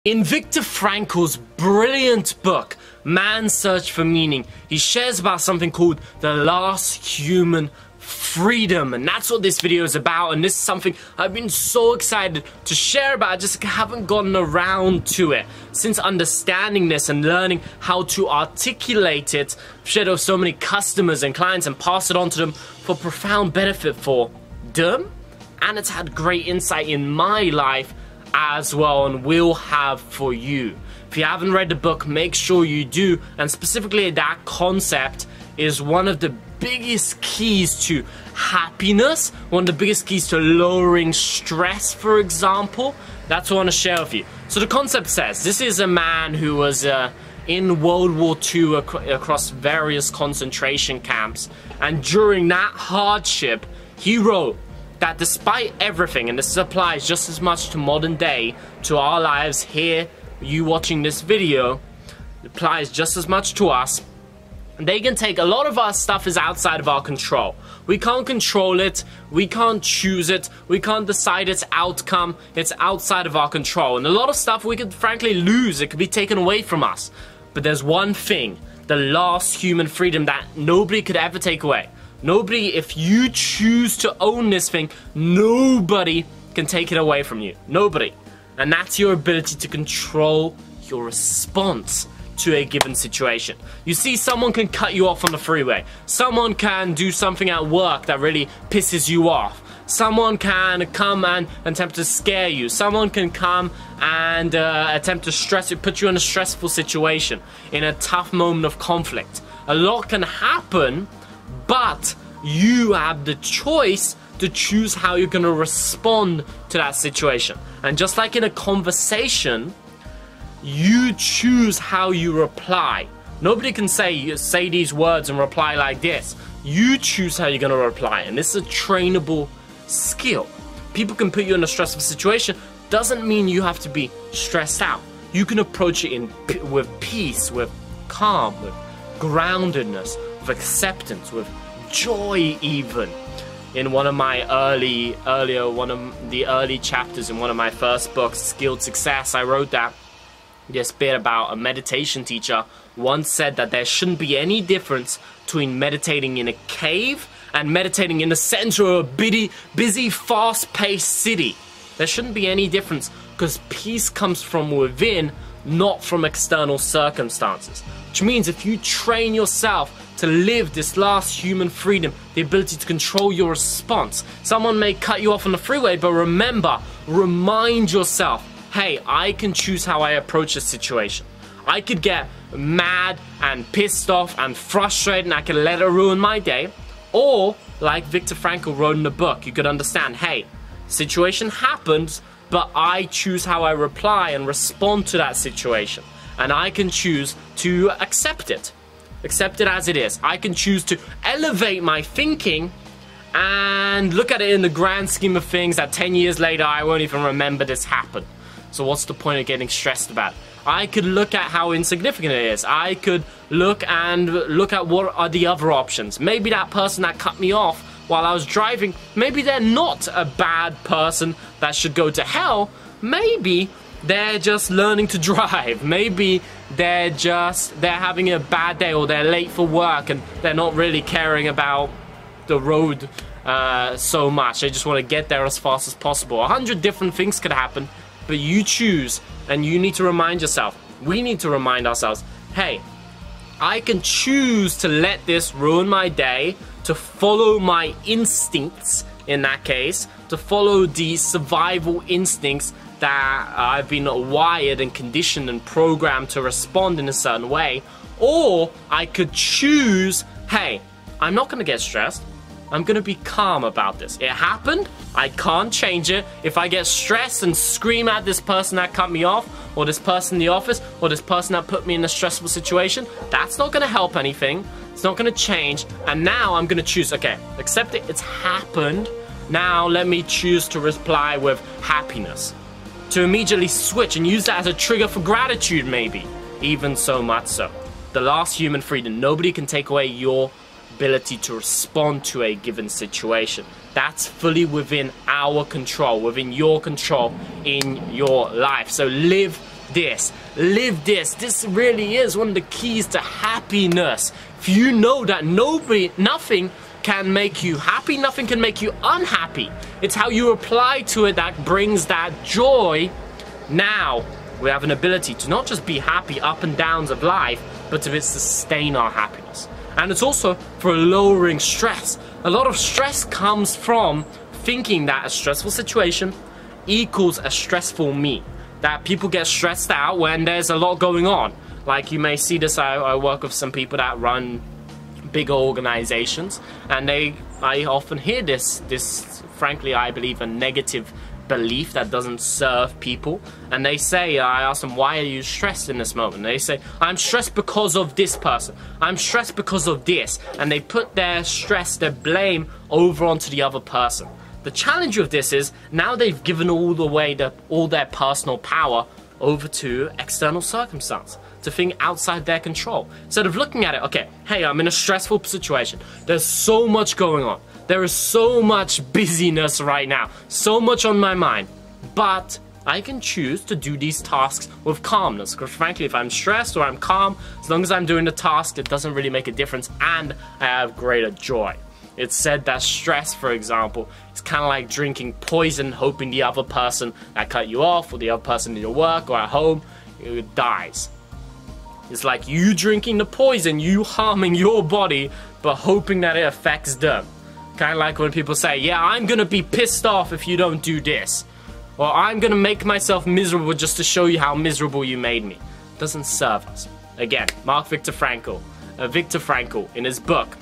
In Viktor Frankl's brilliant book, Man's Search for Meaning, he shares about something called the last human freedom, and that's what this video is about. And this is something I've been so excited to share about. I just haven't gotten around to it. Since understanding this and learning how to articulate it, I've shared it with so many customers and clients and passed it on to them for profound benefit for them, and it's had great insight in my life as well, and will have for you. If you haven't read the book, make sure you do. And specifically, that concept is one of the biggest keys to happiness, one of the biggest keys to lowering stress, for example. That's what I want to share with you. So the concept says, this is a man who was in World War II across various concentration camps, and during that hardship, he wrote that despite everything, and this applies just as much to modern day, to our lives here, you watching this video, it applies just as much to us. They can take a lot of our stuff is outside of our control. We can't control it, we can't choose it, we can't decide its outcome, it's outside of our control. And a lot of stuff we could frankly lose, it could be taken away from us. But there's one thing, the last human freedom that nobody could ever take away. Nobody, if you choose to own this thing, nobody can take it away from you. Nobody. And that's your ability to control your response to a given situation. You see, someone can cut you off on the freeway. Someone can do something at work that really pisses you off. Someone can come and attempt to scare you. Someone can come and attempt to stress you, put you in a stressful situation, in a tough moment of conflict. A lot can happen, but you have the choice to choose how you're going to respond to that situation. And just like in a conversation, you choose how you reply. Nobody can say these words and reply like this. You choose how you're going to reply, and this is a trainable skill. People can put you in a stressful situation. Doesn't mean you have to be stressed out. You can approach it with peace, with calm, with groundedness, with acceptance, with joy even. In one of my early chapters in one of my first books, Skilled Success, I wrote that this bit about a meditation teacher once said that there shouldn't be any difference between meditating in a cave and meditating in the center of a busy, fast-paced city. There shouldn't be any difference, because peace comes from within, not from external circumstances. Which means if you train yourself to live this last human freedom, the ability to control your response. Someone may cut you off on the freeway, but remember, remind yourself, hey, I can choose how I approach a situation. I could get mad and pissed off and frustrated, and I could let it ruin my day. Or, like Viktor Frankl wrote in the book, you could understand, hey, situation happens, but I choose how I reply and respond to that situation. And I can choose to accept it. Accept it as it is. I can choose to elevate my thinking and look at it in the grand scheme of things that 10 years later I won't even remember this happened. So what's the point of getting stressed about it? I could look at how insignificant it is. I could look at what are the other options. Maybe that person that cut me off while I was driving, maybe they're not a bad person that should go to hell. Maybe they're just learning to drive. Maybe they're having a bad day, or they're late for work and they're not really caring about the road so much. They just want to get there as fast as possible. 100 different things could happen, but you choose, and you need to remind yourself, we need to remind ourselves, hey, I can choose to let this ruin my day, to follow my instincts in that case, to follow the survival instincts that I've been wired and conditioned and programmed to respond in a certain way. Or I could choose, hey, I'm not going to get stressed. I'm going to be calm about this. It happened. I can't change it. If I get stressed and scream at this person that cut me off, or this person in the office, or this person that put me in a stressful situation, that's not going to help anything. It's not going to change. And now I'm going to choose, okay, accept it. It's happened. Now let me choose to reply with happiness. To immediately switch and use that as a trigger for gratitude, maybe. Even so much so. The last human freedom. Nobody can take away your ability to respond to a given situation. That's fully within our control, within your control in your life. So live this, live this. This really is one of the keys to happiness. If you know that nothing can make you happy, nothing can make you unhappy. It's how you apply to it that brings that joy. Now we have an ability to not just be happy up and downs of life, but to sustain our happiness. And it's also for lowering stress. A lot of stress comes from thinking that a stressful situation equals a stressful me. That people get stressed out when there's a lot going on. Like you may see this, I work with some people that run bigger organizations, and I often hear this frankly I believe a negative belief that doesn't serve people. And they say, I ask them, why are you stressed in this moment? And they say, I'm stressed because of this person, I'm stressed because of this, and they put their stress, their blame over onto the other person. The challenge with this is now they've given all their personal power over to external circumstance, to things outside their control. Instead of looking at it, okay, hey, I'm in a stressful situation. There's so much going on. There is so much busyness right now, so much on my mind. But I can choose to do these tasks with calmness. Because frankly, if I'm stressed or I'm calm, as long as I'm doing the task, it doesn't really make a difference, and I have greater joy. It's said that stress, for example, is kind of like drinking poison, hoping the other person that cut you off, or the other person in your work or at home, dies. It's like you drinking the poison, you harming your body, but hoping that it affects them. Kind of like when people say, yeah, I'm gonna be pissed off if you don't do this. Or I'm gonna make myself miserable just to show you how miserable you made me. It doesn't serve us. Again, Viktor Frankl, in his book,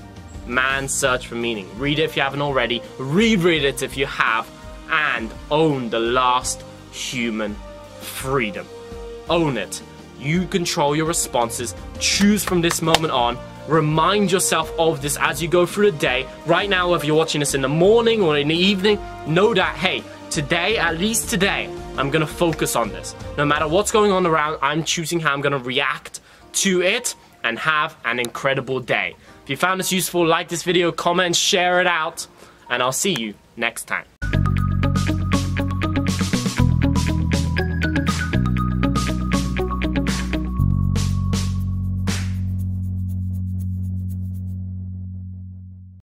Man's Search for Meaning. Read it if you haven't already, reread it if you have, and own the last human freedom. Own it. You control your responses. Choose from this moment on. Remind yourself of this as you go through the day. Right now, if you're watching this in the morning or in the evening, know that, hey, today, at least today, I'm gonna focus on this. No matter what's going on around, I'm choosing how I'm gonna react to it and have an incredible day. If you found this useful, like this video, comment, share it out, and I'll see you next time.